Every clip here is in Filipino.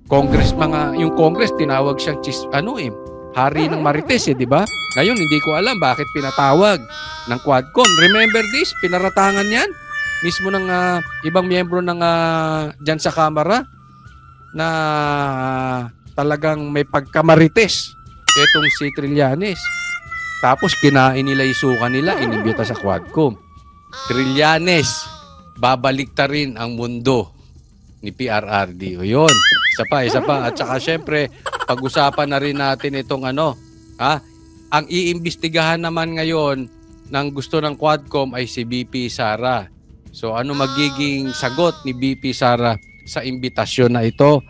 yung Congress tinawag siyang hari ng Marites di ba? Ngayon hindi ko alam bakit pinatawag ng Quadcom. Remember this? Pinaratangan 'yan mismo ng ibang miyembro ng diyan sa Kamara na talagang may pagkamarites etong si Trillanes. Tapos kinain nila yung suka nila, inimbita sa Quadcom. Trillanes, babalik ta rin ang mundo ni PRRD. O yun, isa pa. At saka syempre, pag-usapan na rin natin itong ang iimbestigahan naman ngayon ng gusto ng Quadcom ay si BP Sara. So ano magiging sagot ni BP Sara sa imbitasyon na ito?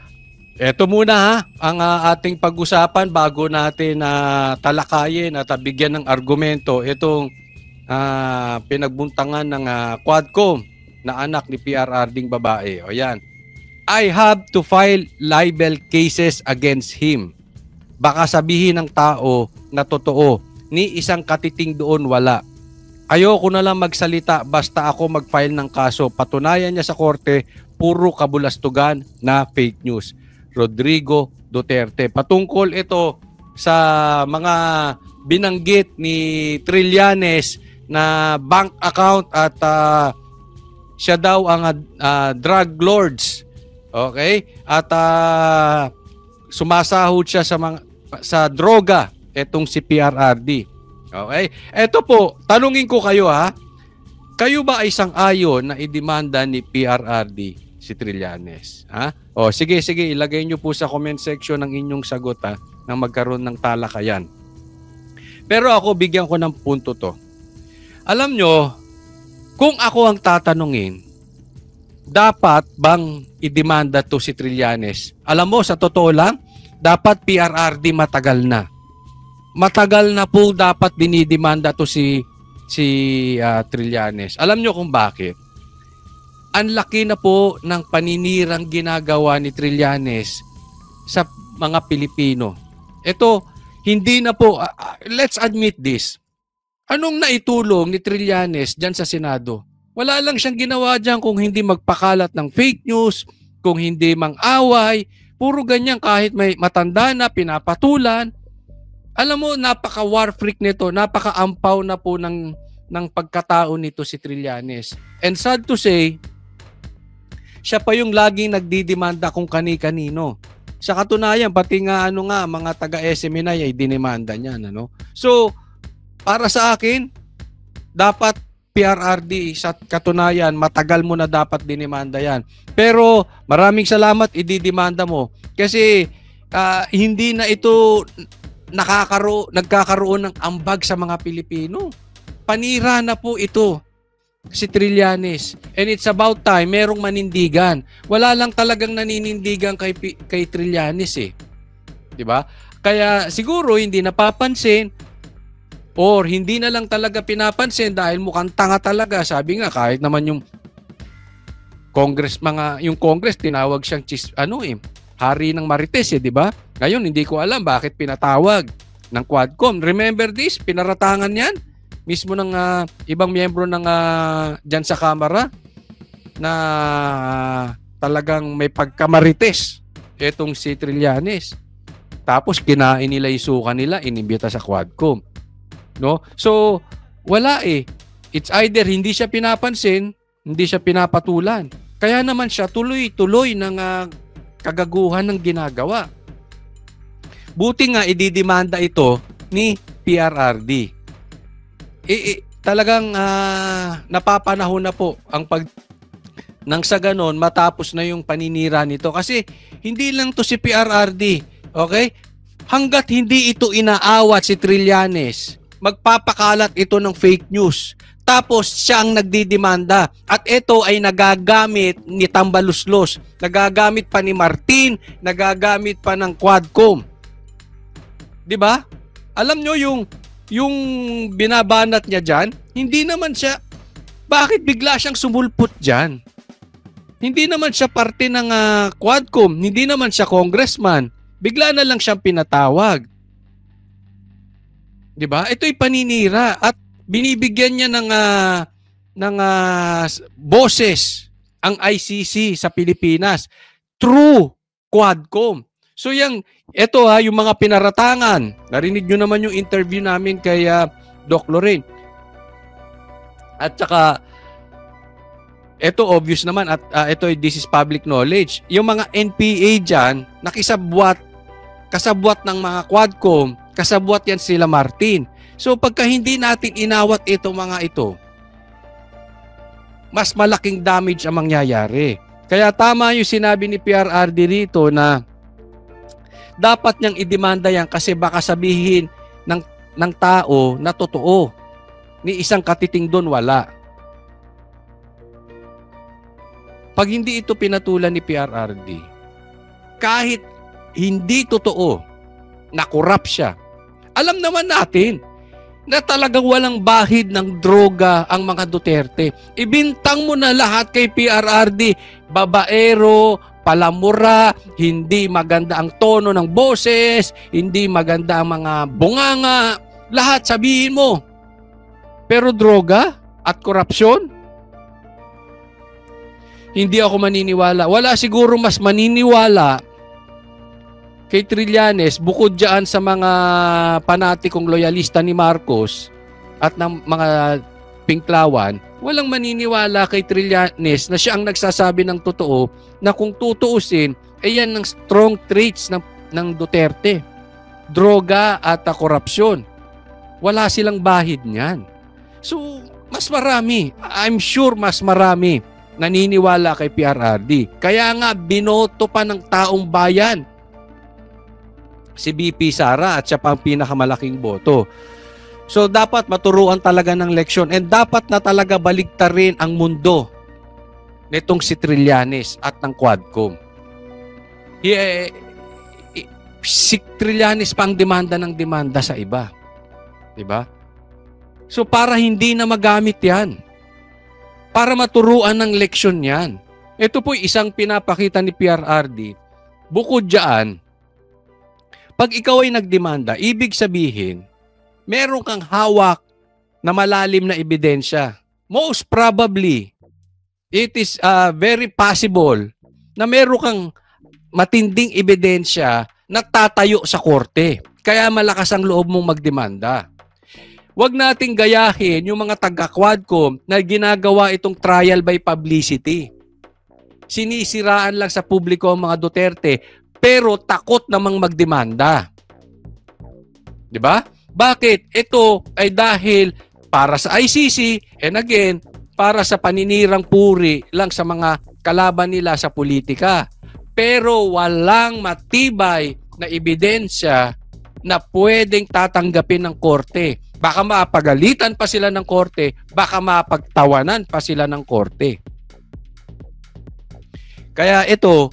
Ito muna ang ating pag-usapan bago natin talakayin at bigyan ng argumento itong pinagbuntangan ng Quadcom na anak ni PRRDing babae. O yan. I have to file libel cases against him. Baka sabihin ng tao na totoo, ni isang katiting doon wala. Ayoko na lang magsalita basta ako mag-file ng kaso. Patunayan niya sa korte, puro kabulastugan na fake news. Rodrigo Duterte. Patungkol ito sa mga binanggit ni Trillanes na bank account at siya daw ang drug lords. Okay? At sumasahod siya sa droga etong si PRRD. Okay? Ito po, tanungin ko kayo Kayo ba ay sang-ayon na idemanda ni PRRD si Trillanes? O sige, ilagay nyo po sa comment section ng inyong sagot nang magkaroon ng talakayan. Pero ako bigyan ko ng punto to. Alam nyo, kung ako ang tatanungin, dapat bang idemanda to si Trillanes? Alam mo, sa totoo lang, dapat PRRD matagal na. Matagal na po dapat dinidemanda to si Trillanes. Alam nyo kung bakit? Ang laki na po ng paninirang ginagawa ni Trillanes sa mga Pilipino. Ito, hindi na po, let's admit this. Anong naitulong ni Trillanes dyan sa Senado? Wala lang siyang ginawa dyan kung hindi magpakalat ng fake news, kung hindi mang-away, puro ganyan kahit may matanda na, pinapatulan. Alam mo, napaka-war freak nito, napaka-ampaw na po ng pagkatao nito si Trillanes. And sad to say, siya pa yung laging nagdidemanda kung kani-kanino. Sa katunayan, pati nga mga taga-SMNI ay dinemanda niyan. So, para sa akin, dapat PRRD sa katunayan, matagal mo na dapat dinemanda yan. Pero maraming salamat, ididemanda mo. Kasi hindi na ito nagkakaroon ng ambag sa mga Pilipino. Panira na po ito si Trillanes. And it's about time merong manindigan. Wala lang talagang naninindigan kay Trillanes 'Di ba? Kaya siguro hindi napapansin or hindi na lang talaga pinapansin dahil mukhang tanga talaga. Sabi nga kahit naman yung Congress tinawag siyang hari ng Marites 'di ba? Ngayon hindi ko alam bakit pinatawag ng Quadcom. Remember this? Pinaratangan 'yan mismo ng ibang miyembro ng diyan sa Kamara na talagang may pagkamarites etong si Trillanes. Tapos kinain nila yung suka nila, inimbita sa Quadcom. No? So, wala It's either hindi siya pinapansin, hindi siya pinapatulan. Kaya naman siya tuloy-tuloy ng kagaguhan ng ginagawa. Buti nga ididemanda ito ni PRRD. Talagang napapanahon na po ang nang sa ganon matapos na yung paninira nito kasi hindi lang to si PRRD, okay? Hanggat hindi ito inaawat si Trillanes, magpapakalat ito ng fake news. Tapos siya ang nagdidemanda at ito ay nagagamit ni Tambaluslos, nagagamit pa ni Martin, nagagamit pa ng Quadcom. 'Di ba? Alam nyo yung binabanat niya dyan, hindi naman siya, bakit bigla siyang sumulpot dyan? Hindi naman siya parte ng Quadcom, hindi naman siya congressman, bigla na lang siyang pinatawag. Diba? Ito'y paninira at binibigyan niya ng boses ang ICC sa Pilipinas. True Quadcom. So yung mga pinaratangan. Narinig nyo naman yung interview namin kay Doc Lorraine. At saka, ito obvious naman at this is public knowledge. Yung mga NPA dyan, kasabwat ng mga Quadcom, kasabwat yan sila Martin. So pagka hindi natin inawat mga ito, mas malaking damage ang mangyayari. Kaya tama yung sinabi ni PRRD rito na dapat niyang idemanda yan kasi baka sabihin ng tao na totoo. Ni isang katiting doon wala. Pag hindi ito pinatulan ni PRRD, kahit hindi totoo na corrupt siya, alam naman natin na talagang walang bahid ng droga ang mga Duterte. Ibintang mo na lahat kay PRRD, babaero, palamura, hindi maganda ang tono ng boses, hindi maganda ang mga bunganga, lahat sabihin mo. Pero droga at korupsyon? Hindi ako maniniwala. Wala siguro mas maniniwala kay Trillanes bukod dyan sa mga panatikong loyalista ni Marcos at ng mga Pinklawan, walang maniniwala kay Trillanes na siya ang nagsasabi ng totoo na kung tutuusin, yan ang strong traits ng Duterte. Droga at korupsyon. Wala silang bahid niyan. So, mas marami. I'm sure mas marami naniniwala kay PRRD. Kaya nga, binoto pa ng taong bayan si BP Sara at siya pa ang pinakamalaking boto. So dapat maturuan talaga ng leksyon and dapat na talaga baligtarin ang mundo nitong si Trillanes at ng Quadcom. Si Trillanes pa ang demanda ng demanda sa iba. Diba? So para hindi na magamit yan. Para maturuan ng leksyon yan. Ito po isang pinapakita ni PRRD. Bukod dyan, pag ikaw ay nagdemanda, ibig sabihin, meron kang hawak na malalim na ebidensya. Most probably, it is very possible na meron kang matinding ebidensya na tatayo sa korte. Kaya malakas ang loob mong magdemanda. Huwag nating gayahin yung mga taga-Quadcom na ginagawa itong trial by publicity. Sinisiraan lang sa publiko ang mga Duterte pero takot namang magdemanda. 'Di ba? Bakit? Ito ay dahil para sa ICC and again, para sa paninirang puri lang sa mga kalaban nila sa politika. Pero walang matibay na ebidensya na pwedeng tatanggapin ng korte. Baka mapagalitan pa sila ng korte, baka mapagtawanan pa sila ng korte. Kaya ito,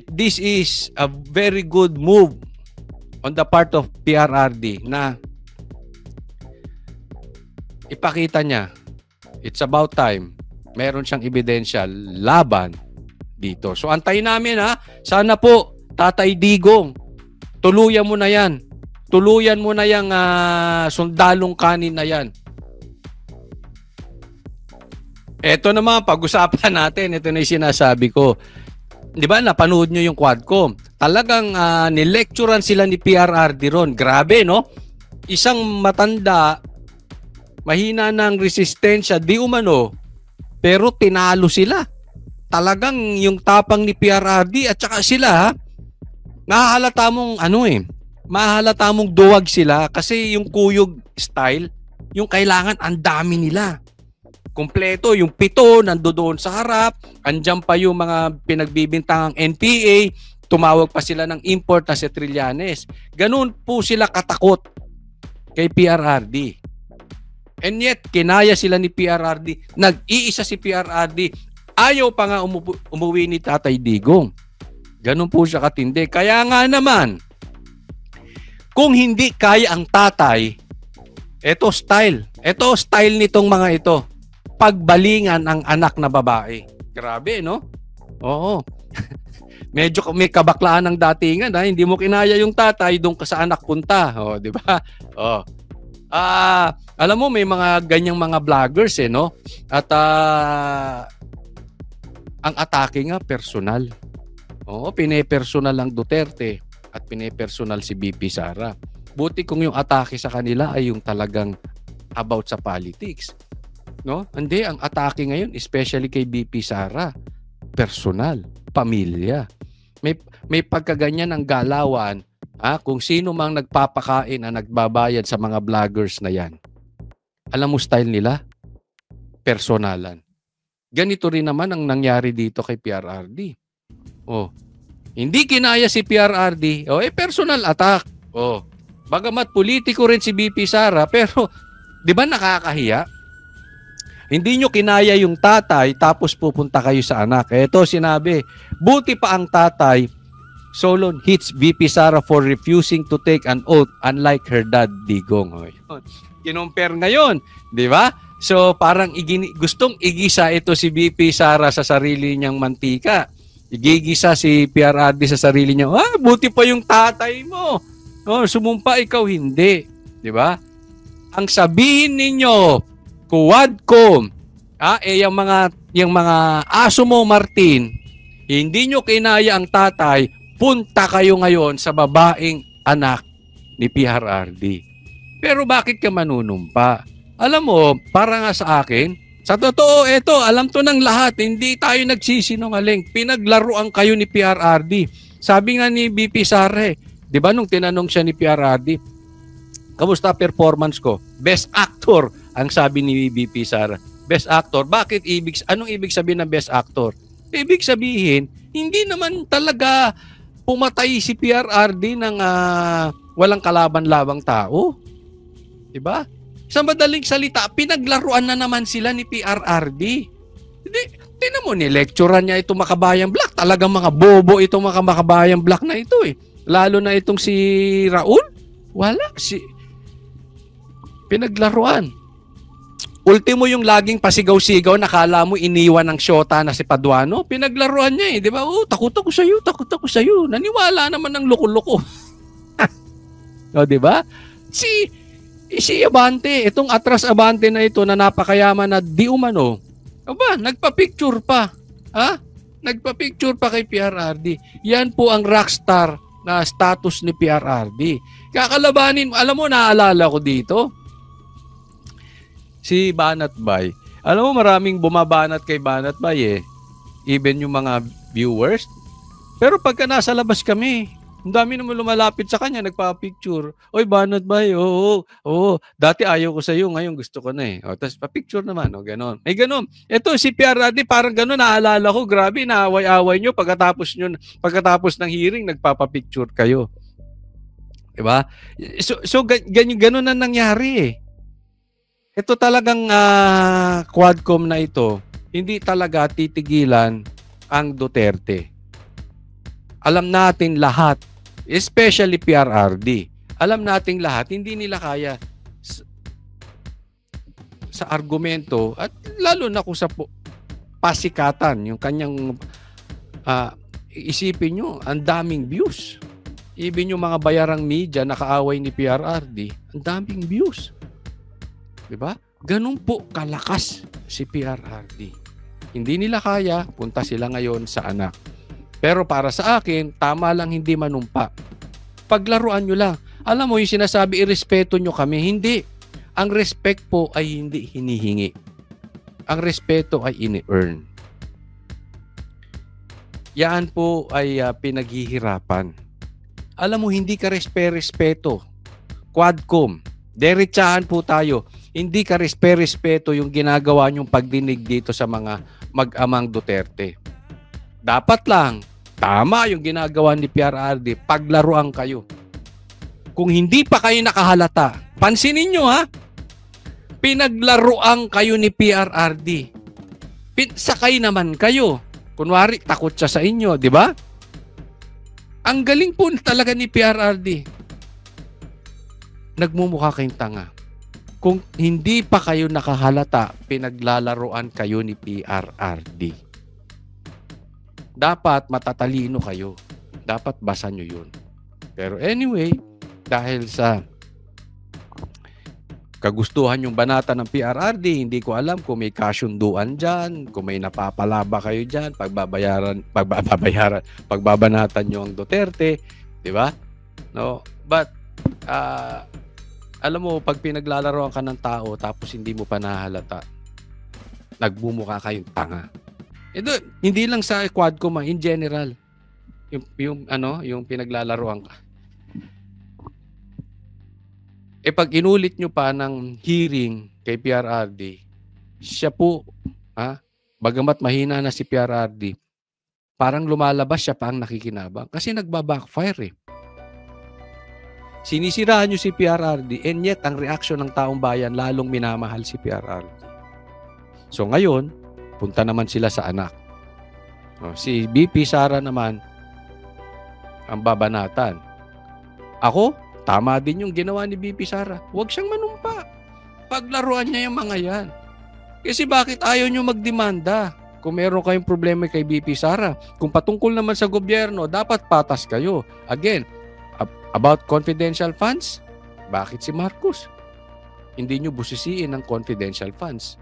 this is a very good move on the part of PRRD na ipakita niya, it's about time, meron siyang ebidensya laban dito. So antayin namin sana po, Tatay Digong, tuluyan mo na yan. Tuluyan mo na yung sundalong kanin na yan. Ito naman, pag-usapan natin, ito na yung sinasabi ko. Di ba, napanood nyo yung Quadcom. Talagang nilecturan sila ni PRRD ron. Grabe, no? Isang matanda, mahina ng resistensya, di umano, pero tinalo sila. Talagang yung tapang ni PRRD at saka sila, nahahalata mong mahalata mong duwag sila kasi yung kuyog style, yung kailangan ang dami nila. Kompleto, yung 7 nandoon sa harap, andyan pa yung mga pinagbibintangang NPA, tumawag pa sila ng import na si Trillanes. Ganun po sila katakot kay PRRD. And yet, kinaya sila ni PRRD. Nag-iisa si PRRD. Ayaw pa nga umuwi ni Tatay Digong. Ganun po siya katindi. Kaya nga naman, kung hindi kaya ang tatay, ito style nitong mga ito. Pagbalingan ang anak na babae. Grabe, no? Oo. Medyo may kabaklaan ng datingan, hindi mo kinaya yung tatay, doon ka sa anak punta. Oh, di ba? Oh. Alam mo may mga ganyang mga vloggers no? At ang atake nga personal. Oo, pinepersonal lang Duterte at pinepersonal si BP Sara. Buti kung yung atake sa kanila ay yung talagang about sa politics. No? Hindi, ang atake ngayon, especially kay BP Sara, personal, pamilya. May pagkaganyan ng galawan, kung sino mang nagpapakain na nagbabayad sa mga vloggers na yan. Alam mo style nila? Personalan. Ganito rin naman ang nangyari dito kay PRRD. Oh, hindi kinaya si PRRD, personal attack. Oh, bagamat politiko rin si BP Sara, pero 'di ba nakakahiya? Hindi nyo kinaya yung tatay tapos pupunta kayo sa anak. Ito sinabi, buti pa ang tatay, Solon hits BP Sara for refusing to take an oath unlike her dad, Digong. Kinumpare ngayon, 'di ba? So parang gustong igisa ito si BP Sara sa sarili niyang mantika. Igigisa si PRRD sa sarili niya. Buti pa yung tatay mo. Sumumpa, ikaw hindi. Di ba? Ang sabihin ninyo, Quadcom, yung mga aso mo, Martin, hindi nyo kinaya ang tatay, punta kayo ngayon sa babaeng anak ni PRRD. Pero bakit ka manunumpa? Alam mo, para nga sa akin, sa totoo, alam to ng lahat. Hindi tayo nagsisinungaling. Pinaglaruan kayo ni PRRD. Sabi nga ni BP Sara, di ba nung tinanong siya ni PRRD, kamusta performance ko? Best actor, ang sabi ni BP Sara. Best actor. Bakit anong ibig sabihin ng best actor? Ibig sabihin, hindi naman talaga pumatay si PRRD ng walang kalaban-labang tao. Di ba? Sa madaling salita, pinaglaruan na naman sila ni PRRD. Hindi, tinan mo, ni-lecturean niya itong Makabayang Black. Talagang mga bobo itong Makabayang Black na ito eh. Lalo na itong si Raul. Wala. Pinaglaruan. Ultimo yung laging pasigaw-sigaw, nakala mo iniwan ng syota na si Paduano. Pinaglaruan niya eh. Di ba? Takot ako sa'yo. Naniwala naman ng loko-loko. Di ba? Si Abante, itong Atras Abante na ito na napakayaman na di umano, nagpa-picture pa. Nagpa-picture pa kay PRRD. Yan po ang rockstar na status ni PRRD. Kakalabanin, alam mo, naalala ko dito, si Banat Bay. Alam mo, maraming bumabanat kay Banat Bay eh. Even yung mga viewers. Pero pagka nasa labas kami, ang dami naman lumalapit sa kanya, nagpa-picture. Oy, Banat Bay, oo. Dati ayaw ko sa'yo, ngayon gusto ko na eh. Tapos pa-picture naman, ganon. May ganon. Ito, si PRRD, parang ganon, naalala ko, grabe, naaway-away nyo, pagkatapos ng hearing, nagpapapicture kayo. Diba? So ganon na nangyari eh. Ito talagang Quadcom na ito, hindi talaga titigilan ang Duterte. Alam natin lahat, especially PRRD, alam nating lahat, hindi nila kaya sa argumento at lalo na kung sa pasikatan, yung kanyang isipin nyo, ang daming views. Even yung mga bayarang media nakaaway ni PRRD, ang daming views. Diba? Ganun po kalakas si PRRD. Hindi nila kaya, punta sila ngayon sa anak. Pero para sa akin, tama lang hindi manumpa. Paglaruan nyo lang. Alam mo, yung sinasabi, irespeto nyo kami. Hindi. Ang respect po ay hindi hinihingi. Ang respeto ay ini-earn. Yan po ay pinaghihirapan. Alam mo, hindi ka respeto. Quadcom. Derechahan po tayo. Hindi ka respeto yung ginagawa nyong pagdinig dito sa mga mag-amang Duterte. Dapat lang, tama yung ginagawa ni PRRD, paglaruan kayo. Kung hindi pa kayo nakahalata, pansinin nyo pinaglaruan kayo ni PRRD. Sakay naman kayo. Kunwari, takot siya sa inyo, di ba? Ang galing po talaga ni PRRD. Nagmumukha kayong tanga. Kung hindi pa kayo nakahalata, pinaglalaruan kayo ni PRRD. Dapat matatalino kayo. Dapat basa nyo yun. Pero anyway, dahil sa kagustuhan yung banata ng PRRD. Hindi ko alam kung may kasunduan dyan, kung may napapalaba kayo dyan, pagbabanatan nyo ang Duterte, di ba? No? But, alam mo, pag pinaglalaroan ka ng tao tapos hindi mo pa nahalata, nagbumukha kayong tanga. Ito, hindi lang sa Quadcom, in general. Yung pinaglalaroan ka. Pag inulit nyo pa ng hearing kay PRRD, siya po, bagamat mahina na si PRRD, parang lumalabas siya pa ang nakikinabang kasi nagbabackfire eh. Sinisiraan nyo si PRRD and yet ang reaksyon ng taong bayan lalong minamahal si PRRD. So ngayon, punta naman sila sa anak. Si BP Sara naman ang babanatan. Ako, tama din yung ginawa ni BP Sara. Huwag siyang manumpa. Paglaruan niya yung mga yan. Kasi bakit ayaw nyo magdemanda? Kung meron kayong problema kay BP Sara, kung patungkol naman sa gobyerno, dapat patas kayo. Again, about confidential funds, bakit si Marcos? Hindi nyo busisiin ng confidential funds.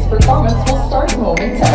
Performance will start momentarily.